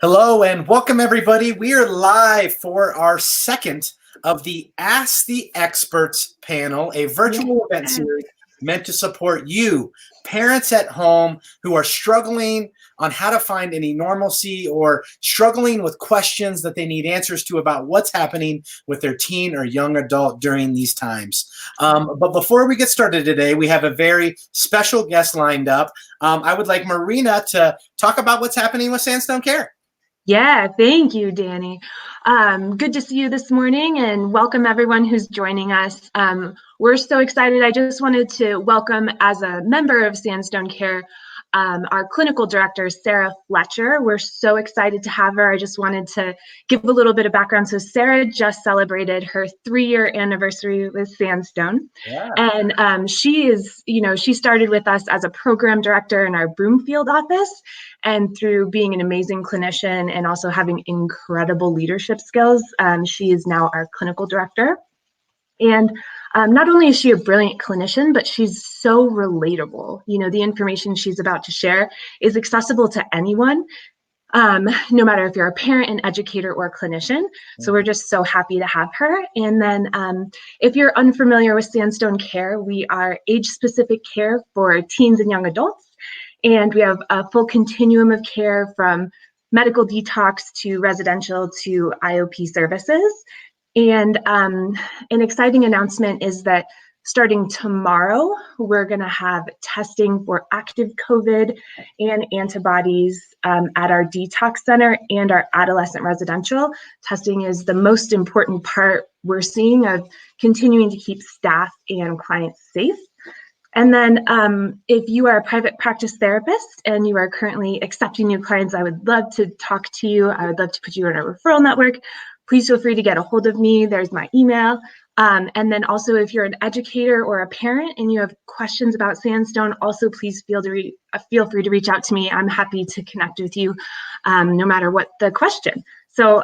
Hello and welcome everybody. We are live for our second of the Ask the Experts panel, a virtual event series meant to support you, parents at home who are struggling on how to find any normalcy or struggling with questions that they need answers to about what's happening with their teen or young adult during these times. But before we get started today, we have a very special guest lined up. I would like Marina to talk about what's happening with Sandstone Care. Yeah, thank you, Danny. Good to see you this morning and welcome everyone who's joining us. We're so excited. I just wanted to welcome, as a member of Sandstone Care, our clinical director, Sarah Fletcher. We're so excited to have her. I just wanted to give a little bit of background. So Sarah just celebrated her 3-year anniversary with Sandstone. Yeah. And she started with us as a program director in our Broomfield office. And through being an amazing clinician and also having incredible leadership skills, she is now our clinical director. And not only is she a brilliant clinician, but she's so relatable. You know, the information she's about to share is accessible to anyone, no matter if you're a parent, an educator, or a clinician. So we're just so happy to have her. And then if you're unfamiliar with Sandstone Care, we are age-specific care for teens and young adults. And we have a full continuum of care from medical detox to residential to IOP services. And an exciting announcement is that starting tomorrow, we're going to have testing for active COVID and antibodies at our detox center and our adolescent residential. Testing is the most important part we're seeing of continuing to keep staff and clients safe. And then if you are a private practice therapist and you are currently accepting new clients, I would love to talk to you. I would love to put you in a referral network. Please feel free to get a hold of me. There's my email. And then also if you're an educator or a parent and you have questions about Sandstone, also please feel free to reach out to me. I'm happy to connect with you no matter what the question. So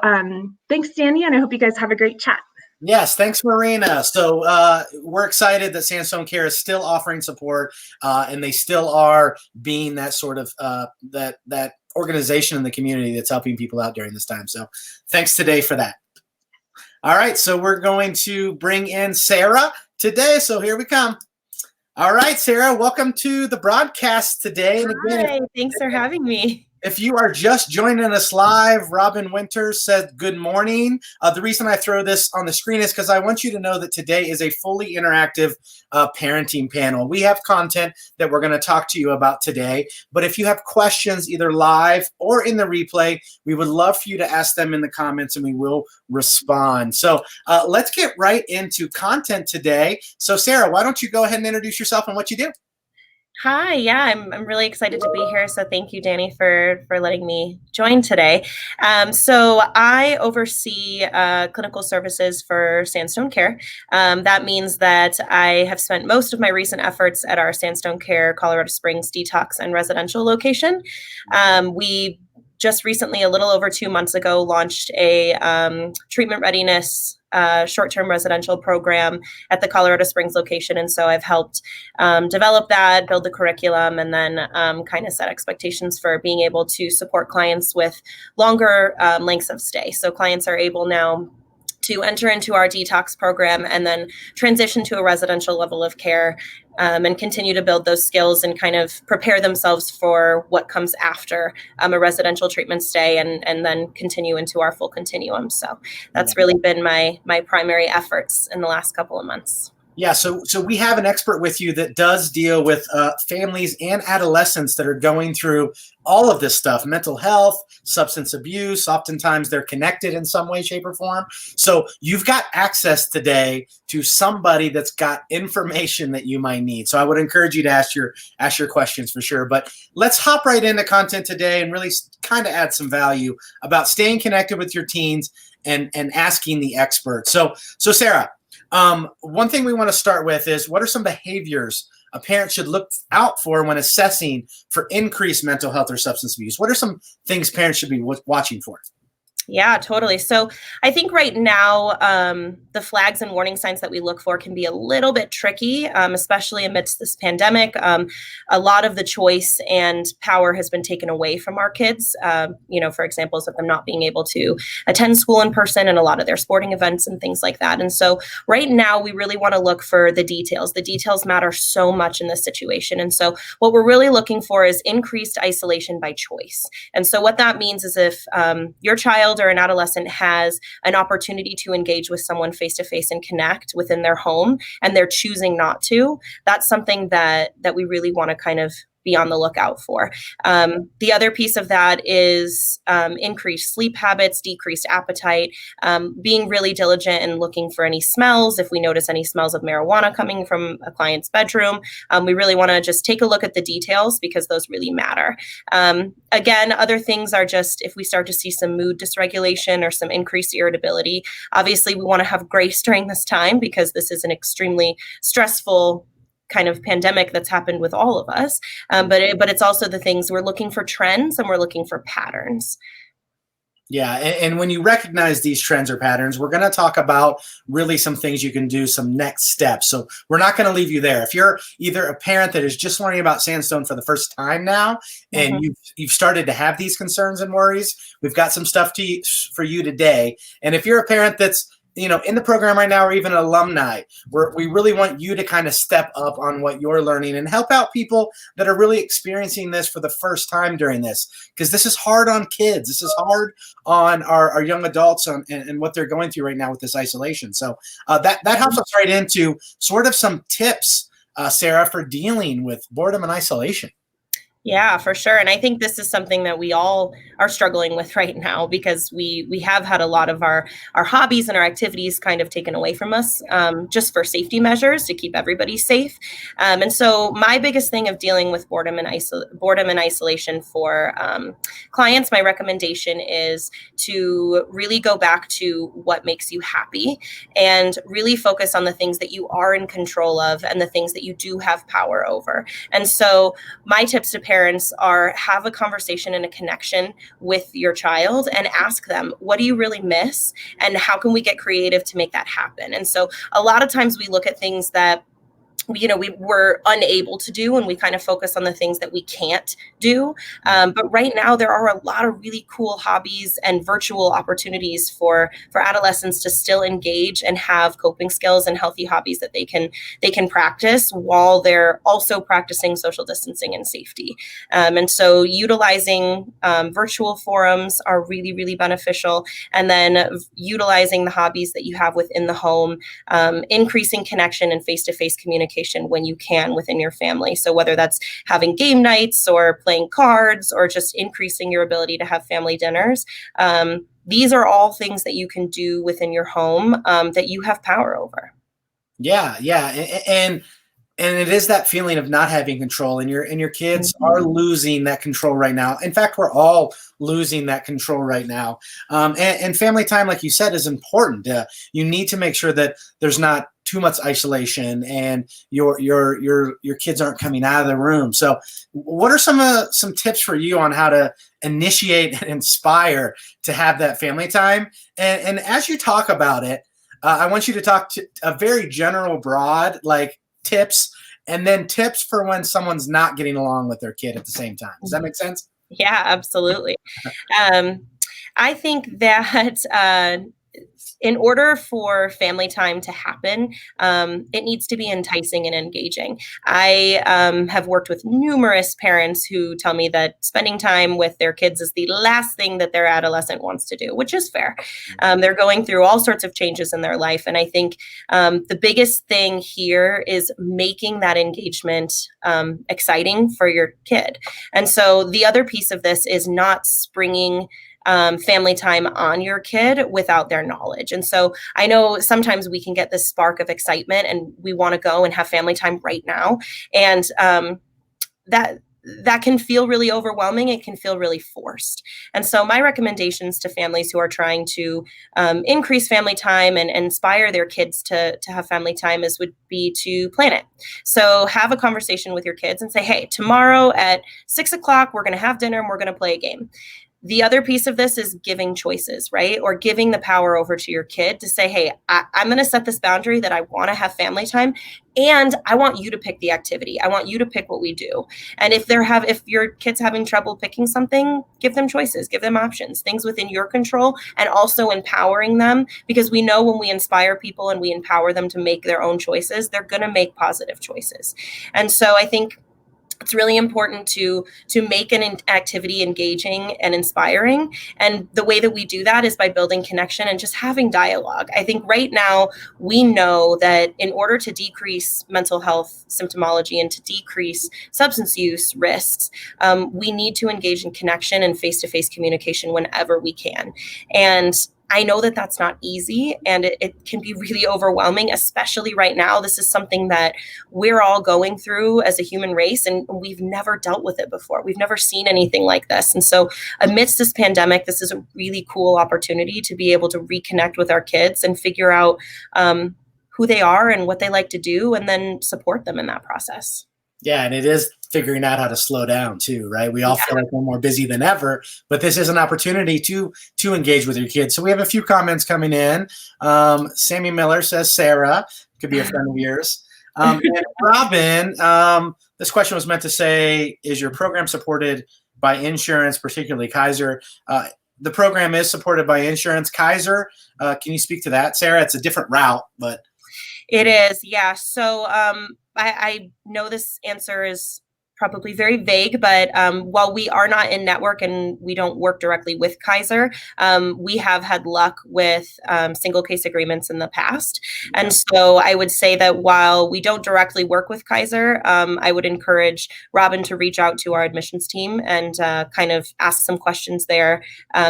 thanks, Danny, and I hope you guys have a great chat. Yes, thanks, Marina. So we're excited that Sandstone Care is still offering support, and they still are being that sort of that organization in the community that's helping people out during this time. So thanks today for that. All right, so we're going to bring in Sarah today. So here we come. All right, Sarah, welcome to the broadcast today. And again, hi, thanks for having me. If you are just joining us live, Robin Winters said good morning. The reason I throw this on the screen is because I want you to know that today is a fully interactive parenting panel. We have content that we're going to talk to you about today, but if you have questions either live or in the replay, we would love for you to ask them in the comments and we will respond. So let's get right into content today. So Sarah, why don't you go ahead and introduce yourself and what you do? Hi, yeah, I'm really excited to be here. So thank you, Danny, for letting me join today. So I oversee clinical services for Sandstone Care. That means that I have spent most of my recent efforts at our Sandstone Care Colorado Springs detox and residential location. We just recently, a little over 2 months ago, launched a treatment readiness short-term residential program at the Colorado Springs location. And so I've helped develop that, build the curriculum, and then kind of set expectations for being able to support clients with longer lengths of stay. So clients are able now to enter into our detox program and then transition to a residential level of care and continue to build those skills and kind of prepare themselves for what comes after a residential treatment stay and then continue into our full continuum. So that's really been my primary efforts in the last couple of months. Yeah, so we have an expert with you that does deal with families and adolescents that are going through all of this stuff, mental health, substance abuse. Oftentimes they're connected in some way, shape, or form. So you've got access today to somebody that's got information that you might need. So I would encourage you to ask your questions for sure. But let's hop right into content today and really kind of add some value about staying connected with your teens and asking the expert. So Sarah, one thing we want to start with is what are some behaviors a parent should look out for when assessing for increased mental health or substance abuse? What are some things parents should be watching for? Yeah, totally. So I think right now, the flags and warning signs that we look for can be a little bit tricky, especially amidst this pandemic. A lot of the choice and power has been taken away from our kids, for examples of them not being able to attend school in person and a lot of their sporting events and things like that. And so right now, we really want to look for the details. The details matter so much in this situation. And so what we're really looking for is increased isolation by choice. And so what that means is if your child or an adolescent has an opportunity to engage with someone face to face and connect within their home, and they're choosing not to, that's something that we really want to kind of be on the lookout for. The other piece of that is increased sleep habits, decreased appetite, being really diligent and looking for any smells. If we notice any smells of marijuana coming from a client's bedroom, we really want to just take a look at the details because those really matter. Again, other things are just if we start to see some mood dysregulation or some increased irritability, obviously we want to have grace during this time because this is an extremely stressful kind of pandemic that's happened with all of us. But it's also the things we're looking for trends and we're looking for patterns. Yeah. And when you recognize these trends or patterns, we're going to talk about really some things you can do, some next steps. So we're not going to leave you there. If you're either a parent that is just learning about Sandstone for the first time now, and you've started to have these concerns and worries, we've got some stuff for you today. And if you're a parent that's in the program right now, or even an alumni, we really want you to kind of step up on what you're learning and help out people that are really experiencing this for the first time during this, because this is hard on kids. This is hard on our young adults and what they're going through right now with this isolation. So that helps us right into sort of some tips, Sarah, for dealing with boredom and isolation. Yeah, for sure. And I think this is something that we all are struggling with right now because we have had a lot of our hobbies and our activities kind of taken away from us just for safety measures to keep everybody safe. And so my biggest thing of dealing with boredom and isolation for clients, my recommendation is to really go back to what makes you happy and really focus on the things that you are in control of and the things that you do have power over. And so my tips to parents are have a conversation and a connection with your child and ask them, what do you really miss? And how can we get creative to make that happen? And so a lot of times we look at things that we were unable to do and we kind of focus on the things that we can't do. But right now there are a lot of really cool hobbies and virtual opportunities for adolescents to still engage and have coping skills and healthy hobbies that they can practice while they're also practicing social distancing and safety. And so utilizing virtual forums are really, really beneficial. And then utilizing the hobbies that you have within the home, increasing connection and face-to-face communication when you can within your family. So whether that's having game nights or playing cards or just increasing your ability to have family dinners, these are all things that you can do within your home that you have power over. Yeah, yeah. And it is that feeling of not having control, and your kids are losing that control right now. In fact, we're all losing that control right now. And family time, like you said, is important. You need to make sure that there's not too much isolation and your kids aren't coming out of the room. So what are some tips for you on how to initiate and inspire to have that family time? And as you talk about it, I want you to talk to a very general, broad, like tips, and then tips for when someone's not getting along with their kid at the same time. Does that make sense? Yeah, absolutely. I think that in order for family time to happen, it needs to be enticing and engaging. I have worked with numerous parents who tell me that spending time with their kids is the last thing that their adolescent wants to do, which is fair. They're going through all sorts of changes in their life. And I think the biggest thing here is making that engagement exciting for your kid. And so the other piece of this is not springing family time on your kid without their knowledge. And so I know sometimes we can get this spark of excitement and we want to go and have family time right now. And that can feel really overwhelming. It can feel really forced. And so my recommendations to families who are trying to increase family time and inspire their kids to have family time would be to plan it. So have a conversation with your kids and say, hey, tomorrow at 6 o'clock, we're going to have dinner and we're going to play a game. The other piece of this is giving choices, right? Or giving the power over to your kid to say, hey, I'm going to set this boundary that I want to have family time, and I want you to pick the activity. I want you to pick what we do. And if your kid's having trouble picking something, give them choices, give them options, things within your control, and also empowering them, because we know when we inspire people and we empower them to make their own choices, they're going to make positive choices. And so I think it's really important to make an activity engaging and inspiring. And the way that we do that is by building connection and just having dialogue. I think right now we know that in order to decrease mental health symptomology and to decrease substance use risks, we need to engage in connection and face-to-face communication whenever we can. And I know that that's not easy, and it can be really overwhelming, especially right now. This is something that we're all going through as a human race, and we've never dealt with it before. We've never seen anything like this. And so amidst this pandemic, this is a really cool opportunity to be able to reconnect with our kids and figure out who they are and what they like to do, and then support them in that process. Yeah, and it is figuring out how to slow down too, right? We all feel like we're more busy than ever, but this is an opportunity to engage with your kids. So we have a few comments coming in. Sammy Miller says, Sarah, could be a friend of yours. And Robin, this question was meant to say, is your program supported by insurance, particularly Kaiser? The program is supported by insurance. Kaiser, can you speak to that? Sarah, it's a different route, but. It is, yeah. So I know this answer is probably very vague, but while we are not in network and we don't work directly with Kaiser, we have had luck with single case agreements in the past. And so I would say that while we don't directly work with Kaiser, I would encourage Robin to reach out to our admissions team and kind of ask some questions there,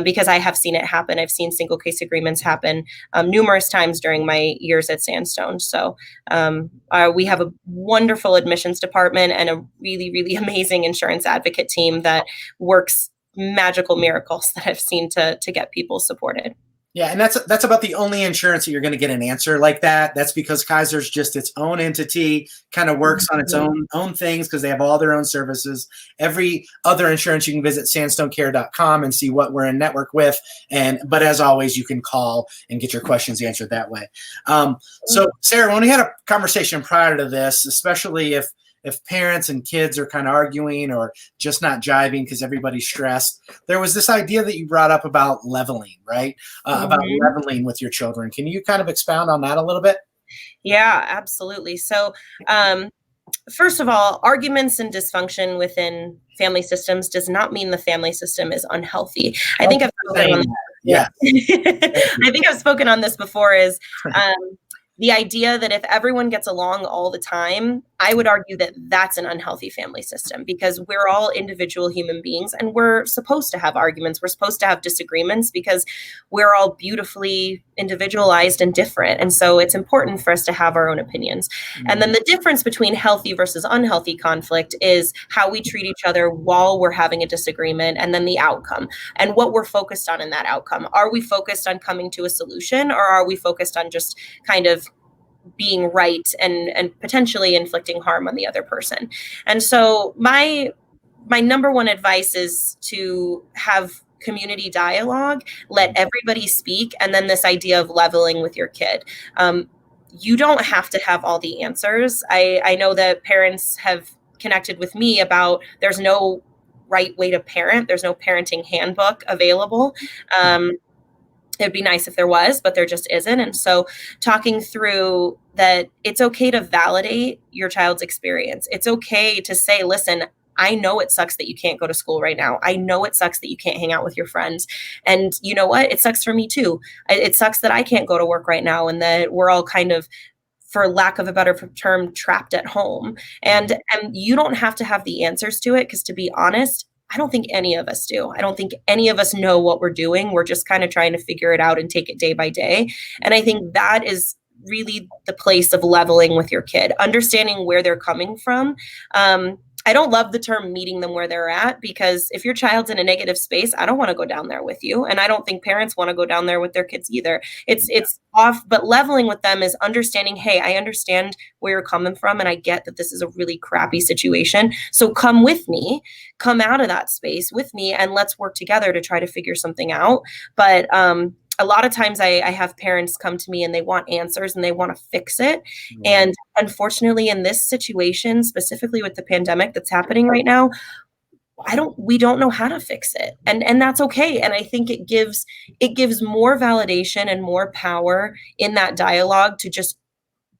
because I have seen it happen. I've seen single case agreements happen numerous times during my years at Sandstone. So we have a wonderful admissions department and a really, really amazing insurance advocate team that works magical miracles that I've seen to get people supported. Yeah, and that's about the only insurance that you're going to get an answer like that. That's because Kaiser's just its own entity, kind of works on its own things because they have all their own services. Every other insurance, you can visit sandstonecare.com and see what we're in network with. But as always, you can call and get your questions answered that way. So Sarah, when we had a conversation prior to this, especially if parents and kids are kind of arguing or just not jiving because everybody's stressed, there was this idea that you brought up about leveling, right? About leveling with your children. Can you kind of expound on that a little bit? Yeah, absolutely. So first of all, arguments and dysfunction within family systems does not mean the family system is unhealthy. I think I've spoken on yeah. I think I've spoken on this before, is the idea that if everyone gets along all the time, I would argue that that's an unhealthy family system, because we're all individual human beings and we're supposed to have arguments. We're supposed to have disagreements because we're all beautifully individualized and different. And so it's important for us to have our own opinions. And then the difference between healthy versus unhealthy conflict is how we treat each other while we're having a disagreement, and then the outcome and what we're focused on in that outcome. Are we focused on coming to a solution, or are we focused on just kind of being right and potentially inflicting harm on the other person? And so my number one advice is to have community dialogue, let everybody speak, and then this idea of leveling with your kid. You don't have to have all the answers. I know that parents have connected with me about there's no right way to parent. There's no parenting handbook available. It'd be nice if there was, but there just isn't. And so talking through that, it's okay to validate your child's experience. It's okay to say, listen, I know it sucks that you can't go to school right now. I know it sucks that you can't hang out with your friends. And you know what? It sucks for me too. It sucks that I can't go to work right now and that we're all kind of, for lack of a better term, trapped at home. And you don't have to have the answers to it, because to be honest, I don't think any of us do. I don't think any of us know what we're doing. We're just kind of trying to figure it out and take it day by day. And I think that is really the place of leveling with your kid, understanding where they're coming from. I don't love the term meeting them where they're at, because if your child's in a negative space, I don't want to go down there with you. And I don't think parents want to go down there with their kids either. It's off, but leveling with them is understanding, hey, I understand where you're coming from, and I get that this is a really crappy situation. So come with me, come out of that space with me, and let's work together to try to figure something out. But a lot of times I have parents come to me and they want answers and they want to fix it. And unfortunately, in this situation, specifically with the pandemic that's happening right now, we don't know how to fix it. And that's okay. And I think it gives more validation and more power in that dialogue to just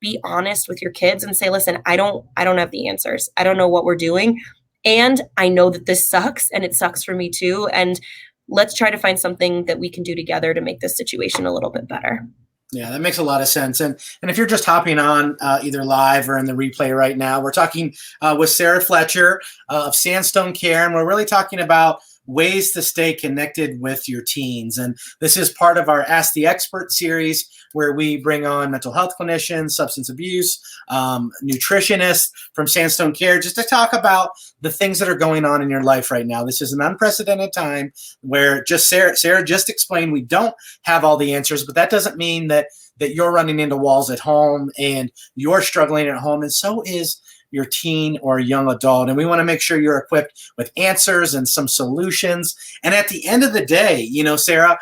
be honest with your kids and say, listen, I don't have the answers. I don't know what we're doing. And I know that this sucks, and it sucks for me too. And let's try to find something that we can do together to make this situation a little bit better. Yeah, that makes a lot of sense. And if you're just hopping on either live or in the replay right now, we're talking with Sarah Fletcher of Sandstone Care, and we're really talking about ways to stay connected with your teens. And this is part of our Ask the Expert series, where we bring on mental health clinicians, substance abuse, nutritionists from Sandstone Care, just to talk about the things that are going on in your life right now. This is an unprecedented time where just Sarah just explained, we don't have all the answers, but that doesn't mean that you're running into walls at home and you're struggling at home, and so is your teen or young adult. And we want to make sure you're equipped with answers and some solutions. And at the end of the day, Sarah,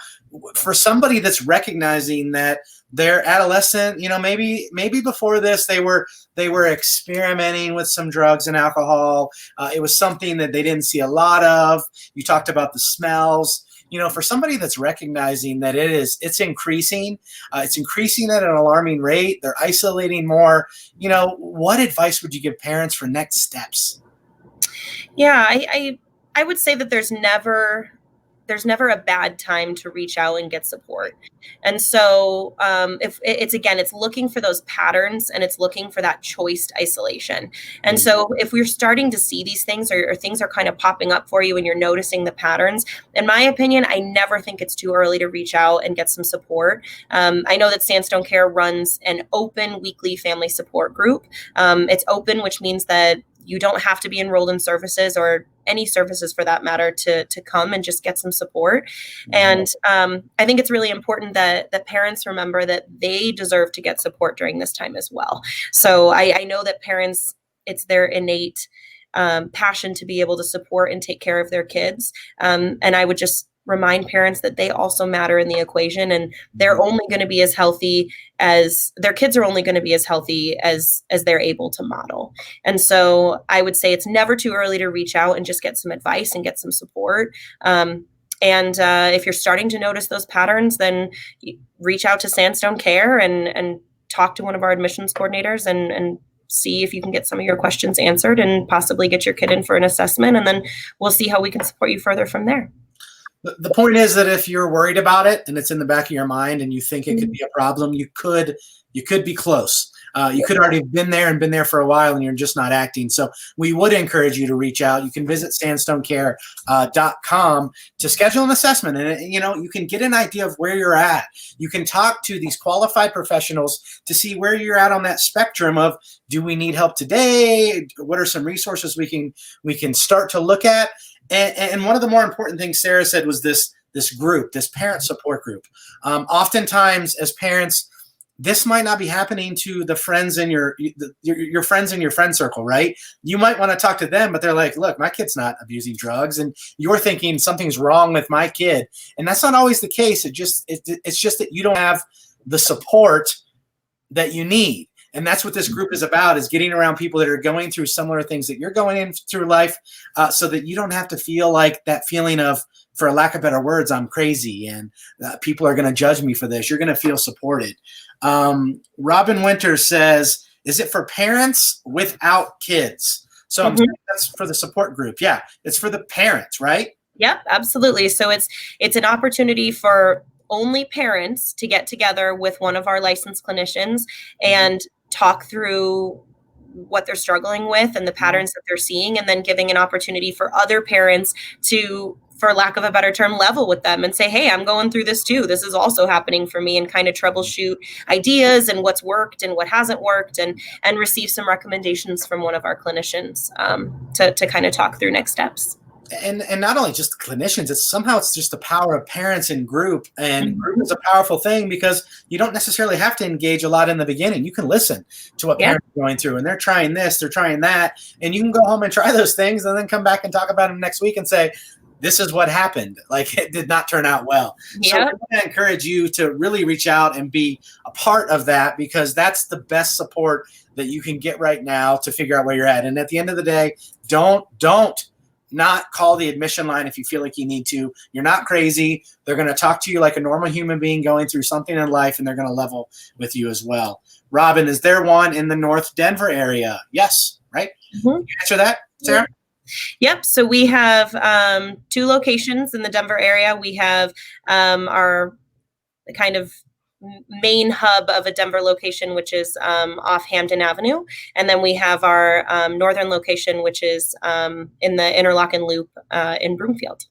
for somebody that's recognizing that their adolescent, maybe before this they were experimenting with some drugs and alcohol. It was something that they didn't see a lot of. You talked about the smells. For somebody that's recognizing that it's increasing at an alarming rate, they're isolating more, what advice would you give parents for next steps? Yeah, I would say that there's never a bad time to reach out and get support. And so if it's looking for those patterns, and it's looking for that choiced isolation. And so if we're starting to see these things, or things are kind of popping up for you and you're noticing the patterns, in my opinion, I never think it's too early to reach out and get some support. I know that Sandstone Care runs an open weekly family support group. It's open, which means that you don't have to be enrolled in services, or any services for that matter, to come and just get some support. And I think it's really important that parents remember that they deserve to get support during this time as well. So I know that parents, it's their innate passion to be able to support and take care of their kids. And I would just remind parents that they also matter in the equation, and they're only going to be as healthy as their kids are only going to be as healthy as they're able to model. And so I would say it's never too early to reach out and just get some advice and get some support. And if you're starting to notice those patterns, then reach out to Sandstone Care and talk to one of our admissions coordinators and see if you can get some of your questions answered, and possibly get your kid in for an assessment. And then we'll see how we can support you further from there. The point is that if you're worried about it and it's in the back of your mind and you think it could be a problem, you could be close. You could already have been there for a while, and you're just not acting. So we would encourage you to reach out. You can visit sandstonecare.com to schedule an assessment, and you can get an idea of where you're at. You can talk to these qualified professionals to see where you're at on that spectrum of, do we need help today? What are some resources we can start to look at? And one of the more important things Sarah said was this group, this parent support group. Oftentimes as parents, this might not be happening to the friends in your friends in your friend circle, right? You might want to talk to them, but they're like, look, my kid's not abusing drugs. And you're thinking something's wrong with my kid. And that's not always the case. It's just that you don't have the support that you need. And that's what this group is about, is getting around people that are going through similar things that you're going in through life, so that you don't have to feel like that feeling of, for lack of better words, I'm crazy and people are going to judge me for this. You're going to feel supported. Robin Winter says, is it for parents without kids? So I'm saying that's for the support group. Yeah, it's for the parents, right? Yep, absolutely. So it's an opportunity for only parents to get together with one of our licensed clinicians and talk through what they're struggling with and the patterns that they're seeing, and then giving an opportunity for other parents to for lack of a better term, level with them and say, hey, I'm going through this too. This is also happening for me, and kind of troubleshoot ideas and what's worked and what hasn't worked, and receive some recommendations from one of our clinicians to kind of talk through next steps. And not only just clinicians, it's just the power of parents in group, and group is a powerful thing because you don't necessarily have to engage a lot in the beginning. You can listen to what parents are going through, and they're trying this, they're trying that, and you can go home and try those things and then come back and talk about them next week and say, this is what happened. Like, it did not turn out well. So I want to encourage you to really reach out and be a part of that, because that's the best support that you can get right now to figure out where you're at. And at the end of the day, don't not call the admission line if you feel like you need to. You're not crazy. They're going to talk to you like a normal human being going through something in life, and they're going to level with you as well. Robin, is there one in the North Denver area? Yes, right? Can you answer that, Sarah? Yep. So we have 2 locations in the Denver area. We have our kind of main hub of a Denver location, which is off Hamden Avenue. And then we have our northern location, which is in the Interlochen Loop in Broomfield.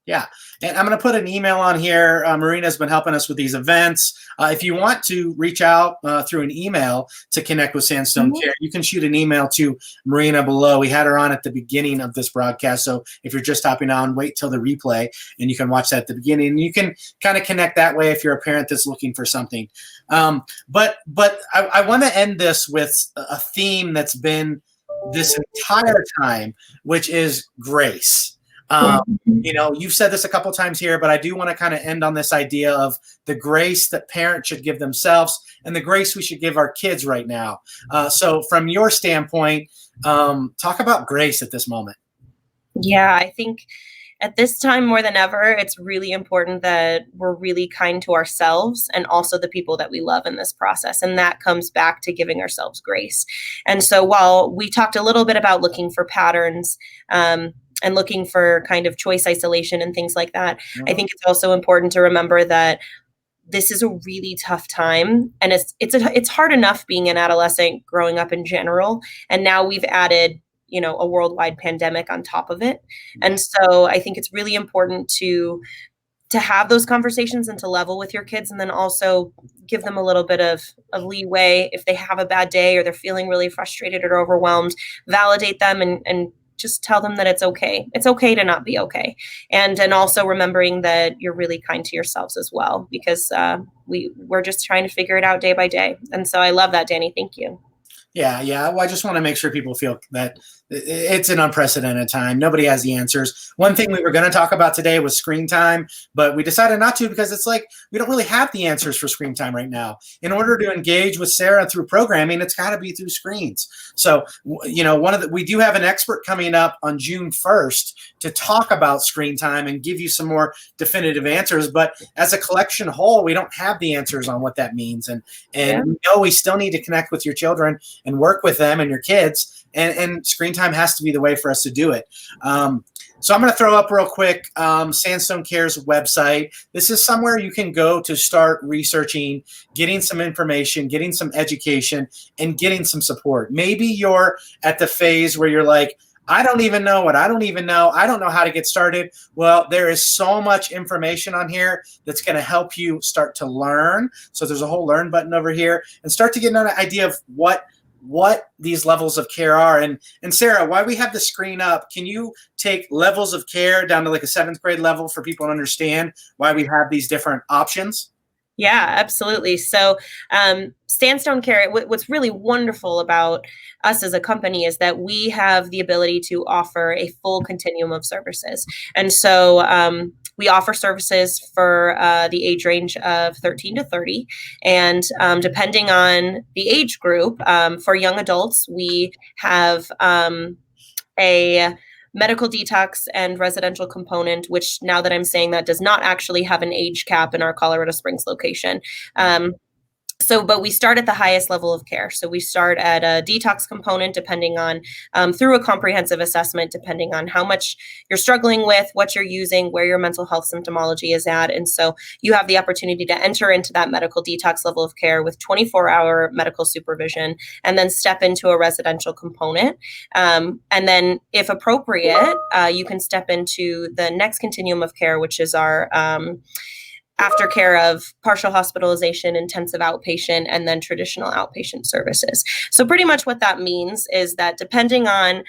Yeah. And I'm going to put an email on here. Marina's been helping us with these events. If you want to reach out through an email to connect with Sandstone Care, you can shoot an email to Marina below. We had her on at the beginning of this broadcast. So if you're just hopping on, wait till the replay and you can watch that at the beginning. And you can kind of connect that way if you're a parent that's looking for something. But I want to end this with a theme that's been this entire time, which is grace. You know, you've said this a couple times here, but I do want to kind of end on this idea of the grace that parents should give themselves and the grace we should give our kids right now. So from your standpoint, talk about grace at this moment. Yeah, I think at this time more than ever, it's really important that we're really kind to ourselves and also the people that we love in this process. And that comes back to giving ourselves grace. And so while we talked a little bit about looking for patterns, and looking for kind of choice isolation and things like that, I think it's also important to remember that this is a really tough time, and it's hard enough being an adolescent growing up in general, and now we've added, you know, a worldwide pandemic on top of it. And so I think it's really important to have those conversations and to level with your kids, and then also give them a little bit of leeway if they have a bad day or they're feeling really frustrated or overwhelmed. Validate them and just tell them that it's okay. It's okay to not be okay. And also remembering that you're really kind to yourselves as well, because we're just trying to figure it out day by day. And so I love that, Danny. Thank you. Yeah. Well, I just want to make sure people feel that it's an unprecedented time. Nobody has the answers. One thing we were going to talk about today was screen time, but we decided not to because it's like we don't really have the answers for screen time right now. In order to engage with Sarah through programming, it's got to be through screens. So, you know, we do have an expert coming up on June 1st to talk about screen time and give you some more definitive answers. But as a collection whole, we don't have the answers on what that means. And we know we still need to connect with your children and work with them and your kids. And screen time has to be the way for us to do it. So I'm going to throw up real quick Sandstone Care's website. This is somewhere you can go to start researching, getting some information, getting some education, and getting some support. Maybe you're at the phase where you're like, I don't even know what I don't even know. I don't know how to get started. Well, there is so much information on here that's going to help you start to learn. So there's a whole learn button over here, and start to get an idea of what these levels of care are. And Sarah, while we have the screen up, can you take levels of care down to like a 7th grade level for people to understand why we have these different options? Yeah, absolutely. So Sandstone Care, what's really wonderful about us as a company is that we have the ability to offer a full continuum of services. And so we offer services for the age range of 13 to 30. And depending on the age group, for young adults, we have a medical detox and residential component, which now that I'm saying that does not actually have an age cap in our Colorado Springs location. But we start at the highest level of care. So we start at a detox component, depending on, through a comprehensive assessment, depending on how much you're struggling with, what you're using, where your mental health symptomology is at. And so you have the opportunity to enter into that medical detox level of care with 24-hour medical supervision, and then step into a residential component. And then if appropriate, you can step into the next continuum of care, which is our aftercare of partial hospitalization, intensive outpatient, and then traditional outpatient services. So pretty much what that means is that depending on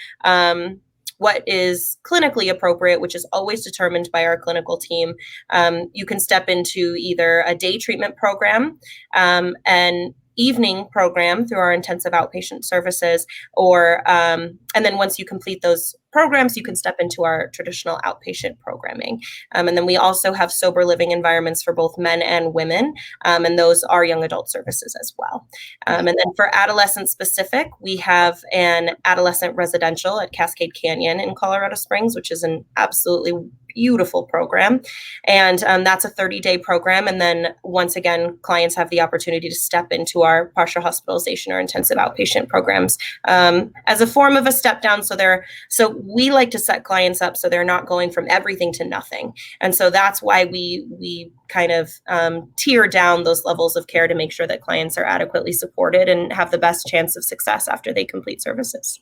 what is clinically appropriate, which is always determined by our clinical team, you can step into either a day treatment program, an evening program through our intensive outpatient services, or and then once you complete those programs, you can step into our traditional outpatient programming. And then we also have sober living environments for both men and women, and those are young adult services as well. And then for adolescent specific, we have an adolescent residential at Cascade Canyon in Colorado Springs, which is an absolutely beautiful program. And that's a 30-day program. And then once again, clients have the opportunity to step into our partial hospitalization or intensive outpatient programs as a form of a step down. So we like to set clients up so they're not going from everything to nothing. And so that's why we kind of tier down those levels of care to make sure that clients are adequately supported and have the best chance of success after they complete services.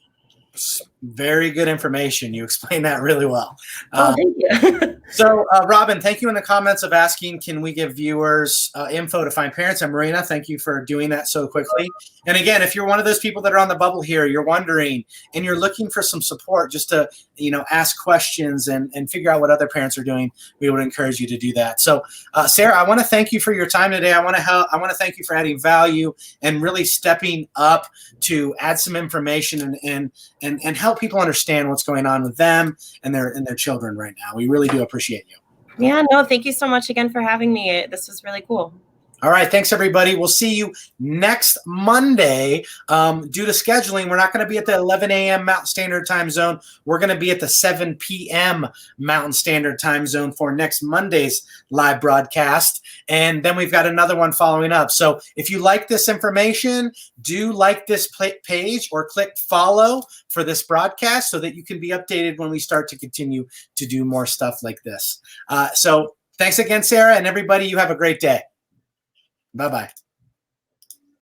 Very good information. You explained that really well. Thank you. So, Robin, thank you in the comments of asking, can we give viewers info to find parents? And Marina, thank you for doing that so quickly. And again, if you're one of those people that are on the bubble here, you're wondering, and you're looking for some support just to, ask questions and figure out what other parents are doing, we would encourage you to do that. So, Sarah, I want to thank you for your time today. I want to thank you for adding value and really stepping up to add some information and help people understand what's going on with them and their children right now. We really do appreciate you. Yeah, no, thank you so much again for having me. This was really cool. All right. Thanks, everybody. We'll see you next Monday. Due to scheduling, we're not going to be at the 11 a.m. Mountain Standard Time Zone. We're going to be at the 7 p.m. Mountain Standard Time Zone for next Monday's live broadcast. And then we've got another one following up. So if you like this information, do like this page or click follow for this broadcast so that you can be updated when we start to continue to do more stuff like this. So thanks again, Sarah, and everybody, you have a great day. Bye-bye.